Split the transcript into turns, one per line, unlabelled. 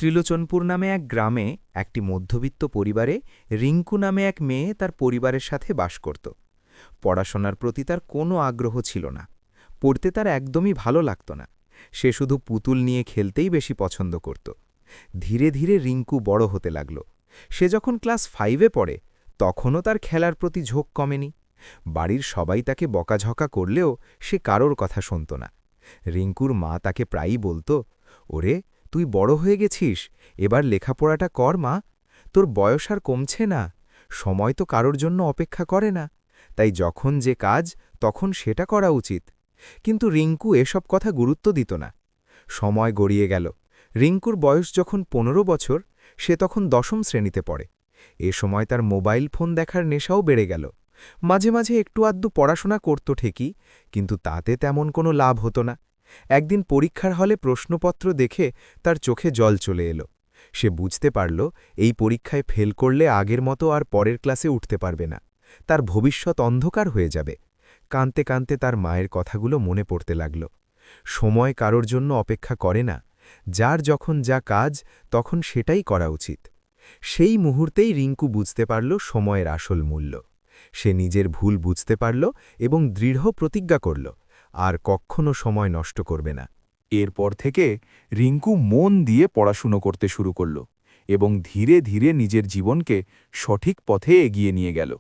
ত্রিলোচনপুর নামে এক গ্রামে একটি মধ্যবিত্ত পরিবারে রিঙ্কু নামে এক মেয়ে তার পরিবারের সাথে বাস করত। পড়াশোনার প্রতি তার কোনো আগ্রহ ছিল না। পড়তে তার একদমই ভালো লাগত না। সে শুধু পুতুল নিয়ে খেলতেই বেশি পছন্দ করত। ধীরে ধীরে রিঙ্কু বড় হতে লাগল। সে যখন ক্লাস 5-এ পড়ে তখনও তার খেলার প্রতি ঝোঁক কমেনি। বাড়ির সবাই তাকে বকাঝকা করলেও সে কারোর কথা শুনত না। রিঙ্কুর মা তাকে প্রায়ই বলতো, ওরে, তুই বড় হয়ে গেছিস, এবার লেখাপড়াটা কর মা, তোর বয়স আর কমছে না, সময় তো কারোর জন্য অপেক্ষা করে না, তাই যখন যে কাজ তখন সেটা করা উচিত। কিন্তু রিঙ্কু এসব কথা গুরুত্ব দিত না। সময় গড়িয়ে গেল। রিঙ্কুর বয়স যখন 15 বছর, সে তখন 10ম শ্রেণীতে পড়ে। এ সময় তার মোবাইল ফোন দেখার নেশাও বেড়ে গেল। মাঝে মাঝে একটু আধটু পড়াশোনা করত ঠিকই, কিন্তু তাতে তেমন কোনো লাভ হতো না। একদিন পরীক্ষার হলে প্রশ্নপত্র দেখে তার চোখে জল চলে এলো। সে বুঝতে পারল এই পরীক্ষায় ফেল করলে আগের মতো আর পরের ক্লাসে উঠতে পারবে না। তার ভবিষ্যৎ অন্ধকার হয়ে যাবে। কাঁদতে কাঁদতে তার মায়ের কথাগুলো মনে পড়তে লাগল। সময় কারোর জন্য অপেক্ষা করে না। যার যখন যা কাজ তখন সেটাই করা উচিত। সেই মুহূর্তেই রিঙ্কু বুঝতে পারল সময়ের আসল মূল্য। সে নিজের ভুল বুঝতে পারল এবং দৃঢ় প্রতিজ্ঞা করল, আর কখনো সময় নষ্ট করবে না।
এরপর থেকে রিঙ্কু মন দিয়ে পড়াশুনো করতে শুরু করল এবং ধীরে ধীরে নিজের জীবনকে সঠিক পথে এগিয়ে নিয়ে গেল।